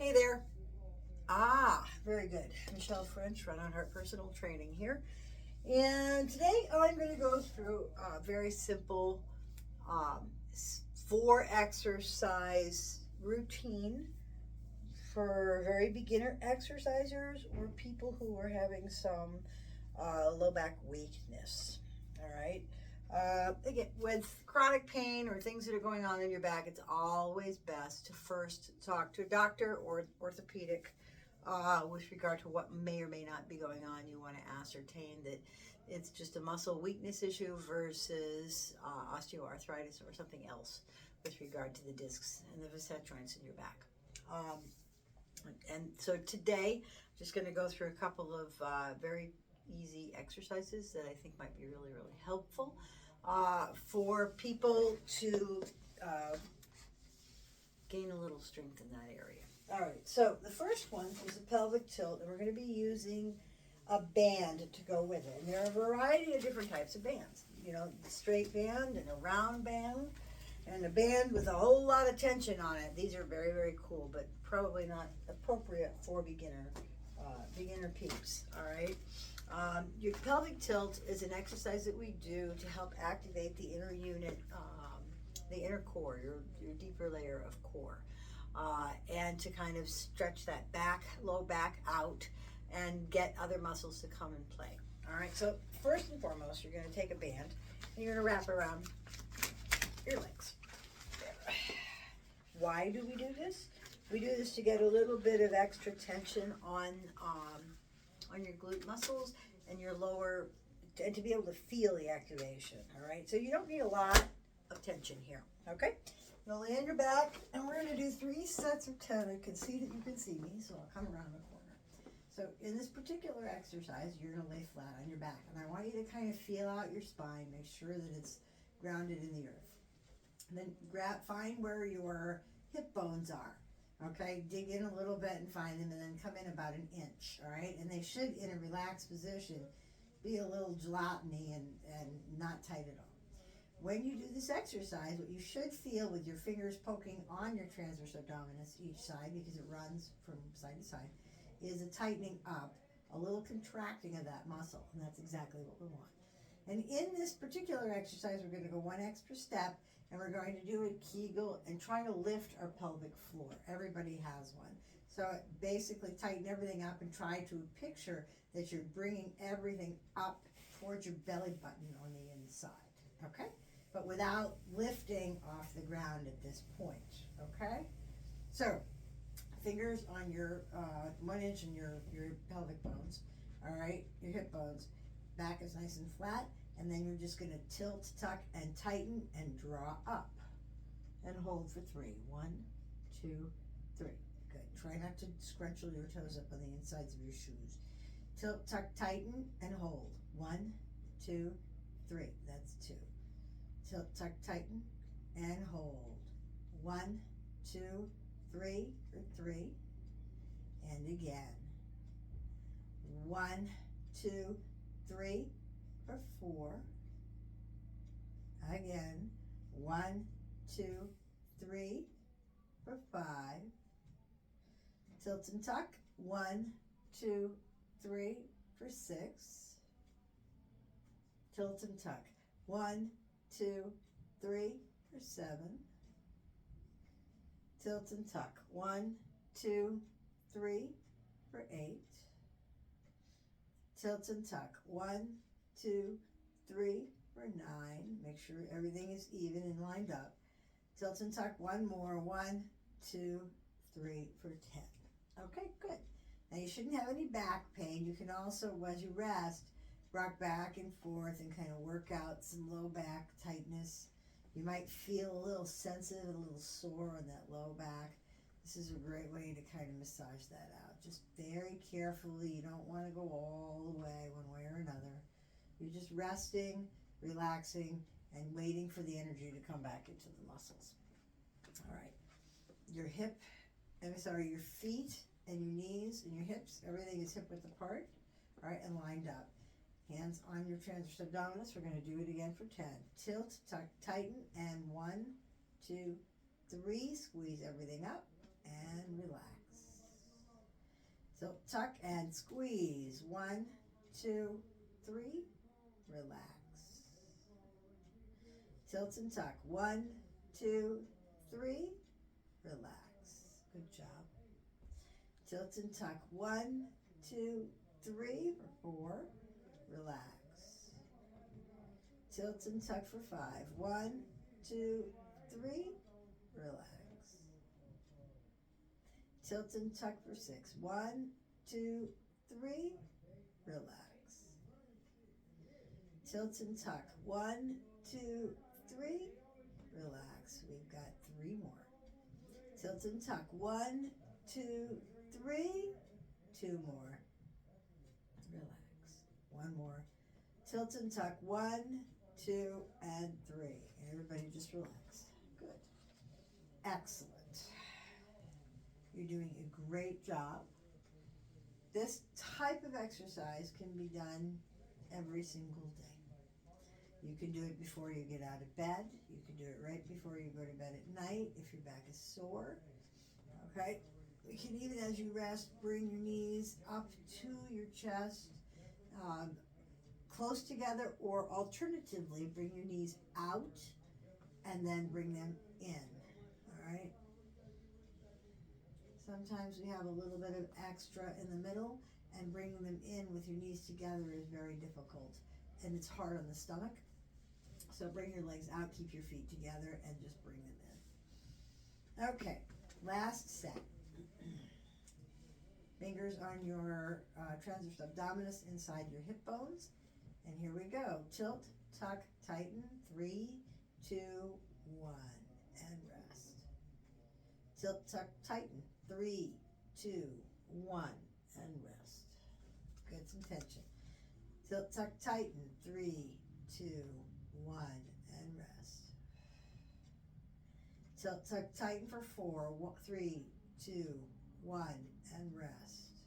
Hey there. Very good. Michelle French, Run on Heart Personal Training here. And today I'm going to go through a very simple um, 4 exercise routine for very beginner exercisers or people who are having some low back weakness. All right. Again, with chronic pain or things that are going on in your back, it's always best to first talk to a doctor or orthopedic with regard to what may or may not be going on. You want to ascertain that it's just a muscle weakness issue versus osteoarthritis or something else with regard to the discs and the facet joints in your back. Um, and so today, I'm just going to go through a couple of very easy exercises that I think might be really, really helpful for people to uh, gain a little strength in that area. All right, so the first one is a pelvic tilt, and we're going to be using a band to go with it. And there are a variety of different types of bands. You know, the straight band and a round band, and a band with a whole lot of tension on it. These are very, very cool, but probably not appropriate for beginner peeps. All right. Your pelvic tilt is an exercise that we do to help activate the inner unit, the inner core, your deeper layer of core, and to kind of stretch that low back out and get other muscles to come and play. All right. So first and foremost, you're going to take a band and you're going to wrap around your legs. Why do we do this? We do this to get a little bit of extra tension on your glute muscles and your lower, and to be able to feel the activation. All right, so you don't need a lot of tension here. Okay, you'll lay on your back, and we're going to do 3 sets of 10. I can see that you can see me, so I'll come around the corner. So in this particular exercise, you're going to lay flat on your back, and I want you to kind of feel out your spine, make sure that it's grounded in the earth. And then find where your hip bones are. Okay, dig in a little bit and find them, and then come in about 1 inch. All right, and they should, in a relaxed position, be a little gelatiny and not tight at all. When you do this exercise, what you should feel with your fingers poking on your transverse abdominis each side, because it runs from side to side, is a tightening up, a little contracting of that muscle, and that's exactly what we want. And in this particular exercise, we're going to go 1 extra step, and we're going to do a Kegel and try to lift our pelvic floor. Everybody has one. So basically tighten everything up and try to picture that you're bringing everything up towards your belly button on the inside, okay? But without lifting off the ground at this point, okay? So fingers on your 1 inch in your pelvic bones, all right, your hip bones. Back is nice and flat, and then you're just going to tilt, tuck, and tighten and draw up. And hold for 3. 1, 2, 3. Good. Try not to scrunch your toes up on the insides of your shoes. Tilt, tuck, tighten, and hold. 1, 2, 3. That's 2. Tilt, tuck, tighten, and hold. 1, 2, 3 for 3. And again. 1, 2, 3 for 4. Again. 1, 2, 3 for 5. Tilt and tuck. 1, 2, 3 for 6. Tilt and tuck. 1, 2, 3 for 7. Tilt and tuck. 1, 2, 3 for 8. Tilt and tuck. 1, 2, 3 for 9. Make sure everything is even and lined up. Tilt and tuck. 1 more. 1, 2, 3 for 10. Okay, good. Now you shouldn't have any back pain. You can also, as you rest, rock back and forth and kind of work out some low back tightness. You might feel a little sensitive, a little sore on that low back. This is a great way to kind of massage that out. Just very carefully. You don't want to go all the way one way or another. You're just resting, relaxing, and waiting for the energy to come back into the muscles. All right. Your feet and your knees and your hips, everything is hip width apart, all right, and lined up. Hands on your transverse abdominis. We're going to do it again for 10. Tilt, tuck, tighten, and 1, 2, 3. Squeeze everything up and relax. tuck, and squeeze. 1, 2, 3. Relax. Tilt and tuck. 1, 2, 3. Relax. Good job. Tilt and tuck. 1, 2, 3 for 4. Relax. Tilt and tuck for 5. 1, 2, 3. Relax. Tilt and tuck for 6. 1, 2, 3. Relax. Tilt and tuck. 1, 2, 3. Relax. We've got 3 more. Tilt and tuck. 1, 2, 3. 2 more. Relax. 1 more. Tilt and tuck. 1, 2, and 3. Everybody just relax. Good. Excellent. You're doing a great job. This type of exercise can be done every single day. You can do it before you get out of bed. You can do it right before you go to bed at night if your back is sore. Okay? You can even, as you rest, bring your knees up to your chest, close together, or alternatively, bring your knees out and then bring them in. All right? Sometimes we have a little bit of extra in the middle, and bringing them in with your knees together is very difficult, and it's hard on the stomach. So bring your legs out, keep your feet together, and just bring them in. Okay, last set. Fingers on your transverse abdominis inside your hip bones. And here we go. Tilt, tuck, tighten. 3, 2, 1. And rest. Tilt, tuck, tighten. 3, 2, 1. And rest. Get some tension. Tilt, tuck, tighten. 3, 2, 1. And rest. Tilt, tuck, tighten for 4. 3, 2, 1. And rest.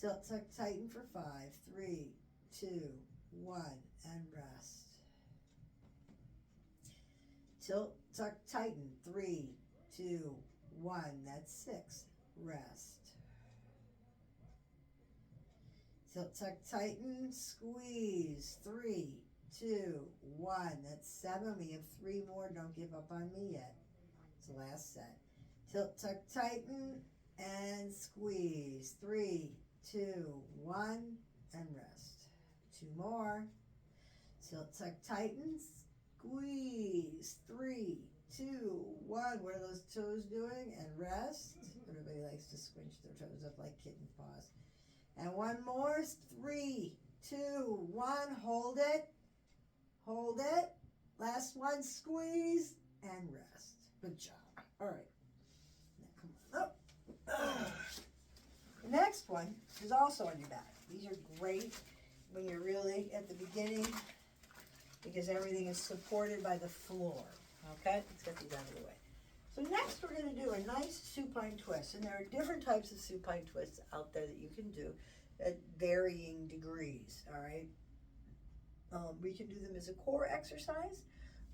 Tilt, tuck, tighten for 5. 3, 2, 1. And rest. Tilt, tuck, tighten. 3, 2, 1. That's 6. Rest. Tilt, tuck, tighten. Squeeze. 3, 2, 1. That's 7. We have 3 more. Don't give up on me yet. It's the last set. Tilt, tuck, tighten, and squeeze. 3, 2, 1, and rest. 2 more. Tilt, tuck, tighten, squeeze. 3, 2, 1. What are those toes doing? And rest. Everybody likes to squinch their toes up like kitten paws. And 1 more. 3, 2, 1. Hold it. Hold it. Last one. Squeeze and rest. Good job. All right. Now come on up. The next one is also on your back. These are great when you're really at the beginning because everything is supported by the floor. Okay? Let's get these out of the way. So next we're going to do a nice supine twist. And there are different types of supine twists out there that you can do at varying degrees. All right? We can do them as a core exercise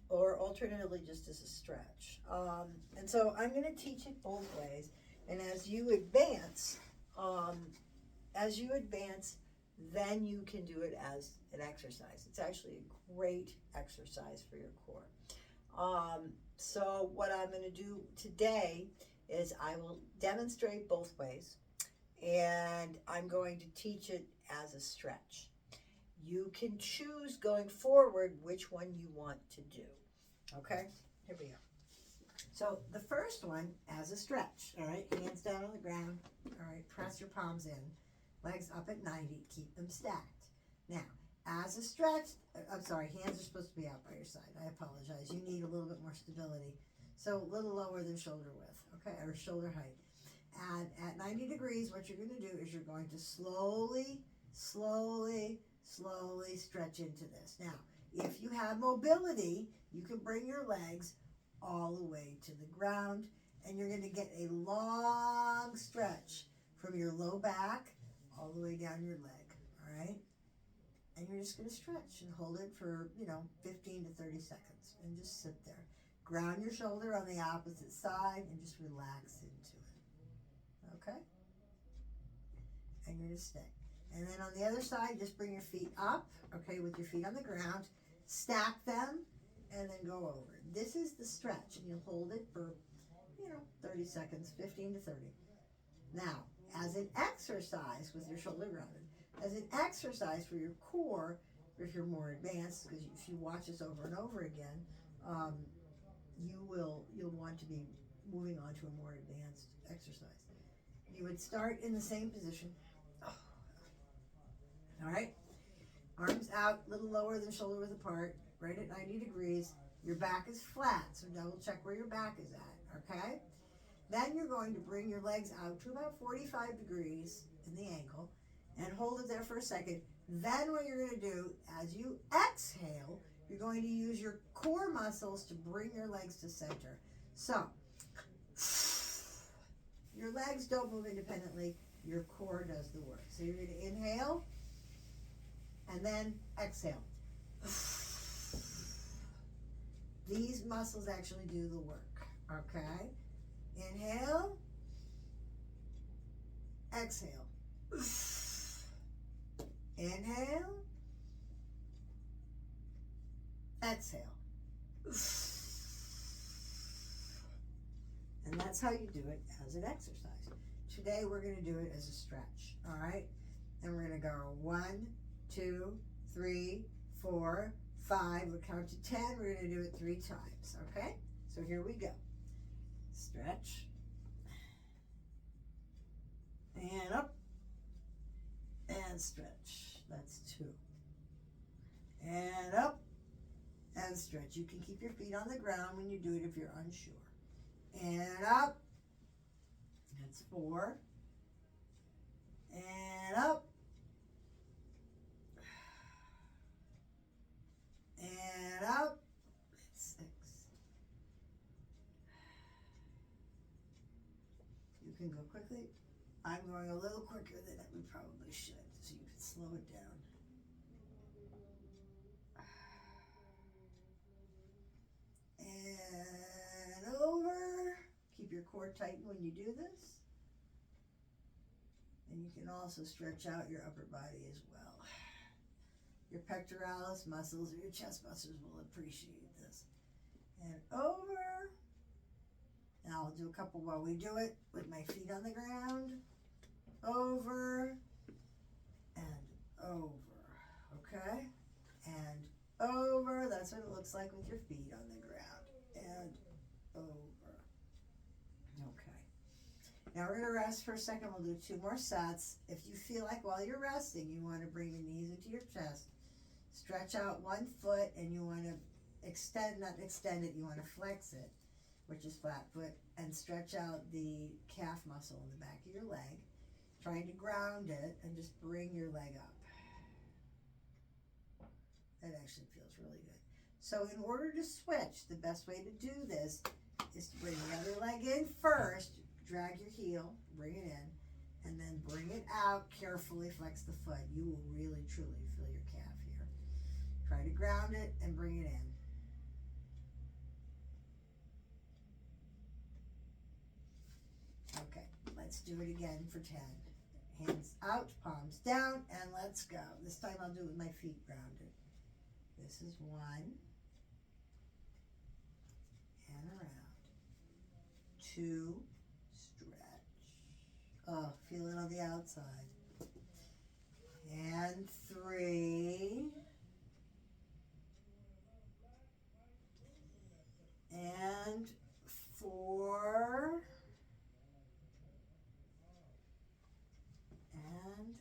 or alternatively just as a stretch. And so I'm going to teach it both ways. And as you advance, then you can do it as an exercise. It's actually a great exercise for your core. So what I'm going to do today is I will demonstrate both ways, and I'm going to teach it as a stretch. You can choose going forward which one you want to do. Okay, here we go. So the first one as a stretch, all right, hands down on the ground, all right, press your palms in, legs up at 90, keep them stacked. Now, as a stretch, hands are supposed to be out by your side. I apologize. You need a little bit more stability. So a little lower than shoulder width, okay, or shoulder height. And at 90 degrees, what you're going to do is you're going to slowly stretch into this. Now, if you have mobility, you can bring your legs all the way to the ground, and you're going to get a long stretch from your low back all the way down your leg, all right? And you're just going to stretch and hold it for, 15 to 30 seconds, and just sit there. Ground your shoulder on the opposite side and just relax into it, okay? and you're gonna stay. And then on the other side, just bring your feet up, okay, with your feet on the ground, stack them, and then go over. This is the stretch, and you'll hold it for, 30 seconds, 15 to 30. Now, as an exercise with your shoulder grounded, as an exercise for your core, if you're more advanced, because if you watch this over and over again, you'll want to be moving on to a more advanced exercise. You would start in the same position. All right, arms out, a little lower than shoulder width apart, right at 90 degrees. Your back is flat, so double check where your back is at, okay? Then you're going to bring your legs out to about 45 degrees in the ankle and hold it there for a second. Then what you're going to do, as you exhale, you're going to use your core muscles to bring your legs to center. So, your legs don't move independently, your core does the work. So you're going to inhale and then exhale. These muscles actually do the work, okay? Inhale, exhale. Inhale, exhale. And that's how you do it as an exercise. Today we're going to do it as a stretch, all right? And we're going to go 1, 2, 3, 4, 5. We'll count to 10. We're going to do it 3 times, okay? So here we go. Stretch. And up. And stretch. That's 2. And up. And stretch. You can keep your feet on the ground when you do it if you're unsure. And up. That's 4. And up. And up. That's 6. You can go quickly. I'm going a little quicker than we probably should, so you can slow it down. And over. Keep your core tight when you do this. And you can also stretch out your upper body as well. Your pectoralis muscles or your chest muscles will appreciate this. And over. Now I'll do a couple while we do it with my feet on the ground. Over and over. Okay? And over. That's what it looks like with your feet on the ground. And over. Okay. Now we're going to rest for a second. We'll do 2 more sets. If you feel like while you're resting, you want to bring your knees into your chest, stretch out 1 foot, and you want to extend, not extend it, you want to flex it, which is flat foot, and stretch out the calf muscle in the back of your leg, trying to ground it, and just bring your leg up. That actually feels really good. So in order to switch, the best way to do this is to bring the other leg in first, drag your heel, bring it in, and then bring it out, carefully flex the foot. You will really, truly feel your calf here. Try to ground it and bring it in. Okay, let's do it again for 10. Hands out, palms down, and let's go. This time I'll do it with my feet grounded. This is 1. And around. 2. Stretch. Oh, feel it on the outside. And 3. And 4. And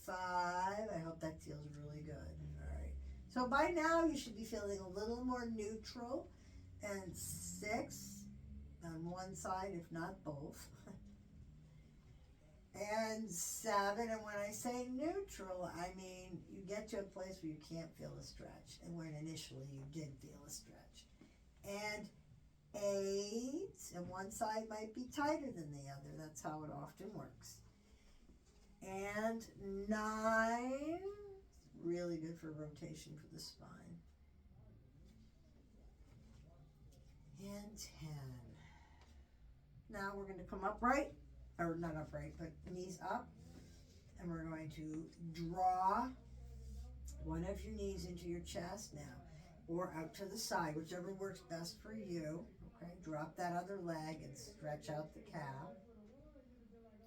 5. I hope that feels really good. All right. So by now you should be feeling a little more neutral. And 6 on one side, if not both. And 7, and when I say neutral, I mean you get to a place where you can't feel a stretch, and when initially you did feel a stretch. And 8, and one side might be tighter than the other. That's how it often works. And 9, really good for rotation for the spine. And 10. Now we're going to come upright, or not upright, but knees up. And we're going to draw one of your knees into your chest now, or out to the side, whichever works best for you. Okay, drop that other leg and stretch out the calf.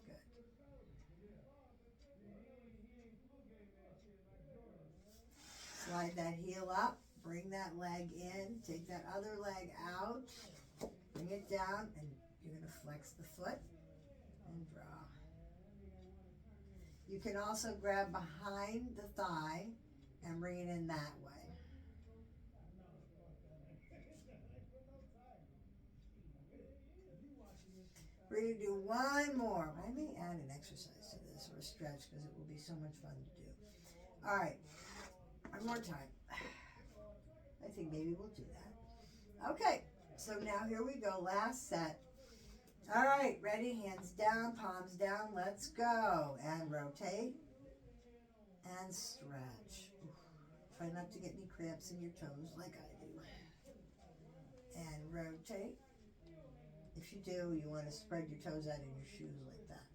Good. Slide that heel up, bring that leg in, take that other leg out, bring it down, and you're going to flex the foot and draw. You can also grab behind the thigh and bring it in that way. We're going to do one more. I may add an exercise to this or a stretch because it will be so much fun to do. All right, one more time. I think maybe we'll do that. Okay, so now here we go. Last set. All right, ready? Hands down, palms down. Let's go. And rotate and stretch. Try not to get any cramps in your toes like I do. And rotate. If you do, you want to spread your toes out in your shoes like that.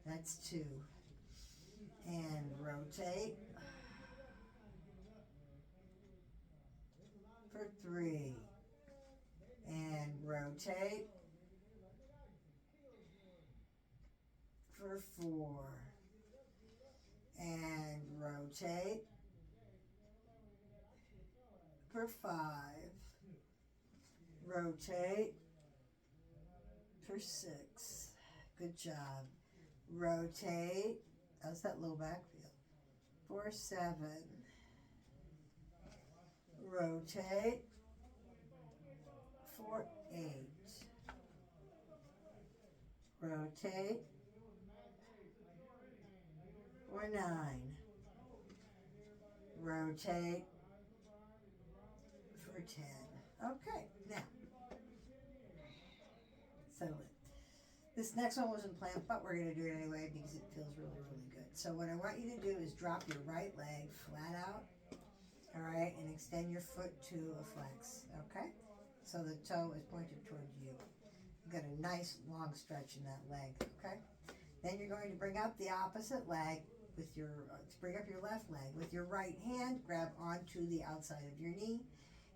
That's 2. And rotate. For 3. And rotate. For 4. And rotate. For 5. Rotate. For 6. Good job. Rotate. How's that low back feel? For 7. Rotate. For 8. Rotate. For 9. Rotate. For 10. Okay, now, settle it. This next one wasn't planned, but we're going to do it anyway because it feels really, really good. So what I want you to do is drop your right leg flat out, all right, and extend your foot to a flex, okay? So the toe is pointed toward you. You've got a nice long stretch in that leg, okay? Then you're going to bring up the opposite leg with your, bring up your left leg. With your right hand, grab onto the outside of your knee,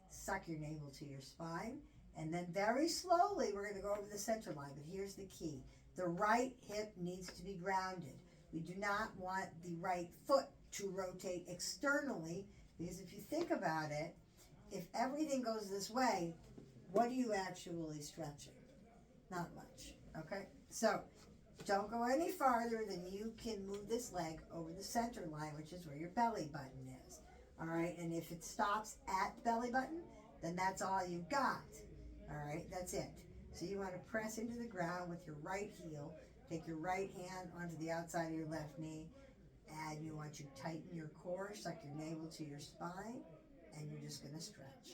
suck your navel to your spine, and then very slowly we're going to go over the center line. But here's the key. The right hip needs to be grounded. We do not want the right foot to rotate externally, because if you think about it, if everything goes this way, what are you actually stretching? Not much, okay? So don't go any farther than you can move this leg over the center line, which is where your belly button is. All right, and if it stops at the belly button, then that's all you've got. All right, that's it. So you want to press into the ground with your right heel, take your right hand onto the outside of your left knee, and you want to tighten your core, suck your navel to your spine, and you're just going to stretch.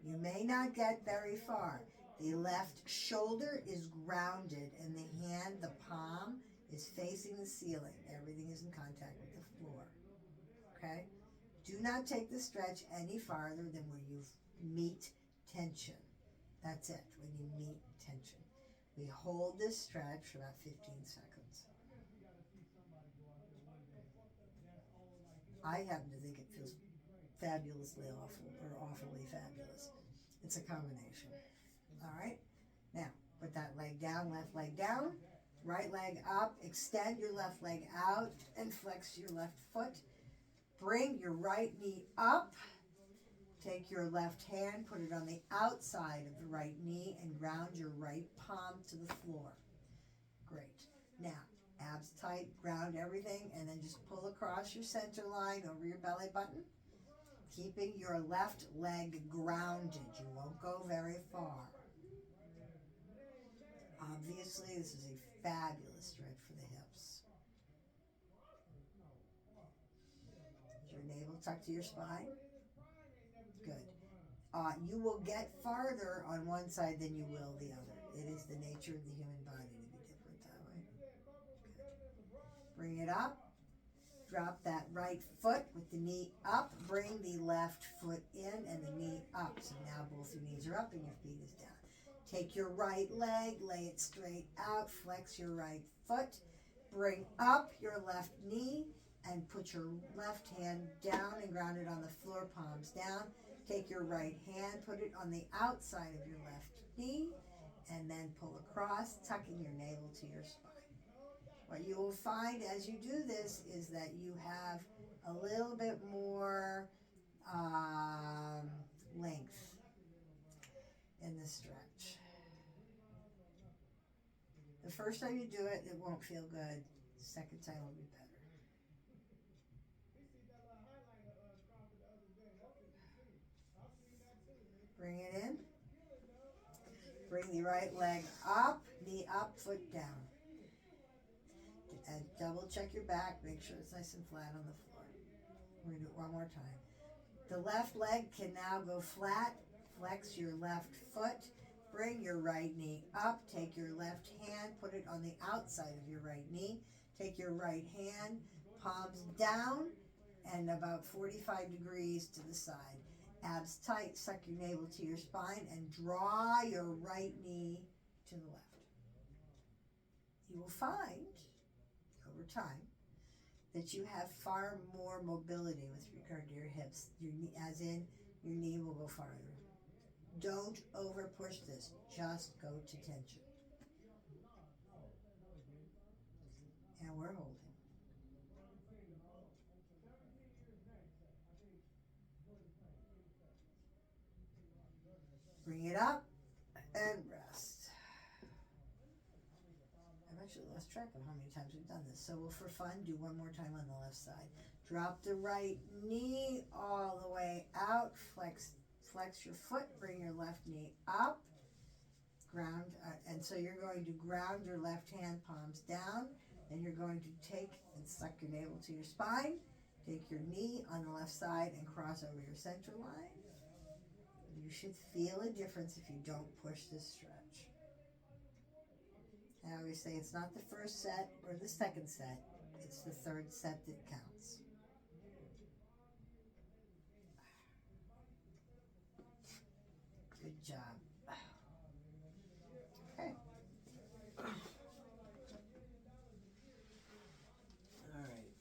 You may not get very far. The left shoulder is grounded, and the hand, the palm, is facing the ceiling. Everything is in contact with the floor. Okay? Do not take the stretch any farther than where you meet tension. That's it, when you meet tension. We hold this stretch for about 15 seconds. I happen to think it feels fabulously awful, or awfully fabulous. It's a combination. All right? Now, put that leg down, left leg down, right leg up, extend your left leg out, and flex your left foot. Bring your right knee up. Take your left hand, put it on the outside of the right knee, and ground your right palm to the floor. Great. Now, abs tight, ground everything, and then just pull across your center line over your belly button, keeping your left leg grounded. You won't go very far. Obviously, this is a fabulous stretch for the hips. Is your navel tucked to your spine? Good. You will get farther on one side than you will the other. It is the nature of the human body to be different that way. Good. Bring it up. Drop that right foot with the knee up. Bring the left foot in and the knee up. So now both your knees are up and your feet is down. Take your right leg, lay it straight out, flex your right foot, Bring up your left knee and put your left hand down and ground it on the floor, palms down. Take your right hand, put it on the outside of your left knee, and then pull across, tucking your navel to your spine. What you will find as you do this is that you have a little bit more length in the stretch. The first time you do it, it won't feel good. The second time will be better. Bring it in. Bring the right leg up, knee up, foot down. And double check your back. Make sure it's nice and flat on the floor. We're going to do it one more time. The left leg can now go flat. Flex your left foot. Bring your right knee up. Take your left hand. Put it on the outside of your right knee. Take your right hand. Palms down and about 45 degrees to the side. Abs tight. Suck your navel to your spine and draw your right knee to the left. You will find over time that you have far more mobility with regard to your hips, your knee, as in your knee will go farther. Don't over push this, just go to tension. And we're holding. Bring it up and rest. I've actually lost track of how many times we've done this. So we'll, for fun, do one more time on the left side. Drop the right knee all the way out. Flex your foot. Bring your left knee up. Ground, and so you're going to ground your left hand, palms down. Then you're going to take and suck your navel to your spine. Take your knee on the left side and cross over your center line. You should feel a difference if you don't push this stretch. I always say it's not the first set or the second set, it's the third set that counts. Good job. Okay. All right.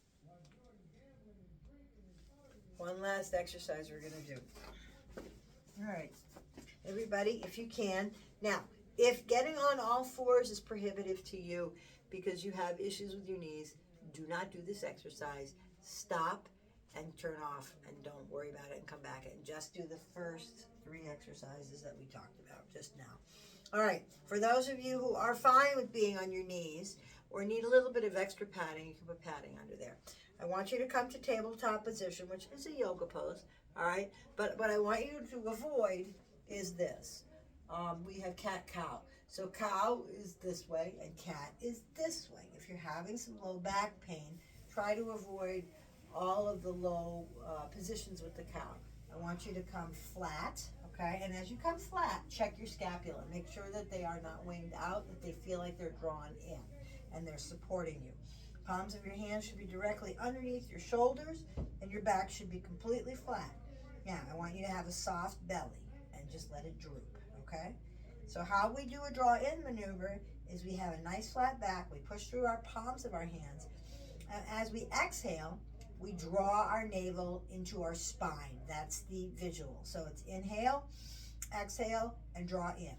One last exercise we're going to do. All right. Everybody, if you can. Now, if getting on all fours is prohibitive to you because you have issues with your knees, do not do this exercise. Stop and turn off and don't worry about it and come back and just do the first 3 exercises that we talked about just now. All right, for those of you who are fine with being on your knees or need a little bit of extra padding, you can put padding under there. I want you to come to tabletop position, which is a yoga pose, all right? But what I want you to avoid is this. We have cat-cow. So cow is this way and cat is this way. If you're having some low back pain, try to avoid all of the low positions with the cow. I want you to come flat, okay? And as you come flat, check your scapula. Make sure that they are not winged out, that they feel like they're drawn in and they're supporting you. Palms of your hands should be directly underneath your shoulders and your back should be completely flat. Now, I want you to have a soft belly and just let it droop, okay? So how we do a draw-in maneuver is we have a nice flat back. We push through our palms of our hands. And as we exhale, we draw our navel into our spine. That's the visual. So it's inhale, exhale, and draw in.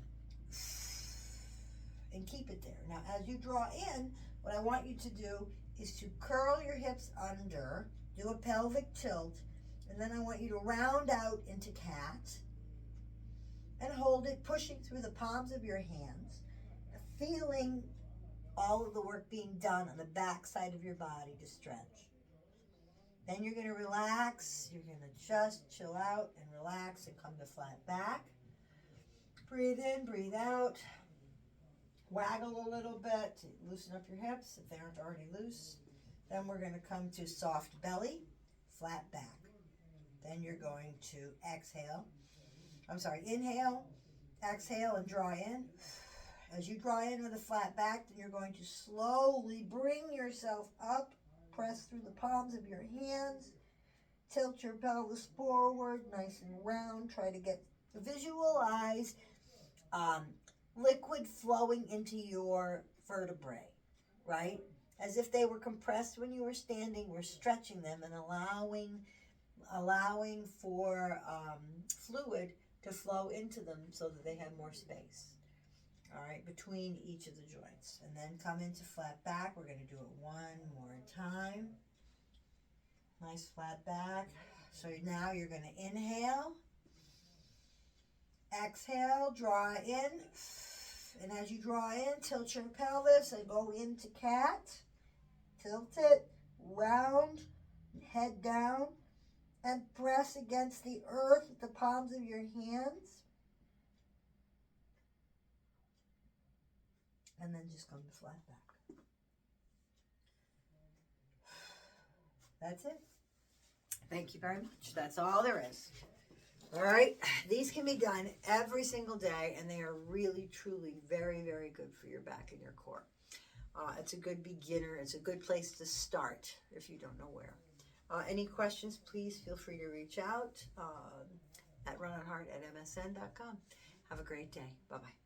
And keep it there. Now, as you draw in, what I want you to do is to curl your hips under, do a pelvic tilt, and then I want you to round out into cat and hold it, pushing through the palms of your hands, feeling all of the work being done on the back side of your body to stretch. Then you're going to relax. You're going to just chill out and relax and come to flat back. Breathe in, breathe out. Waggle a little bit to loosen up your hips if they aren't already loose. Then we're going to come to soft belly, flat back. Then you're going to inhale, exhale, and draw in. As you draw in with a flat back, then you're going to slowly bring yourself up, press through the palms of your hands, tilt your pelvis forward, nice and round. Try to visualize liquid flowing into your vertebrae, right? as if they were compressed when you were standing. We're stretching them and allowing for fluid to flow into them so that they have more space. All right, between each of the joints. And then come into flat back. We're going to do it one more time. Nice flat back. So now you're going to inhale, exhale, draw in. And as you draw in, tilt your pelvis and go into cat. Tilt it, round, head down, and press against the earth with the palms of your hands. And then just come to flat back. That's it. Thank you very much. That's all there is. All right. These can be done every single day, and they are really, truly very, very good for your back and your core. It's a good beginner. It's a good place to start if you don't know where. Any questions, please feel free to reach out at runonheart@msn.com. Have a great day. Bye-bye.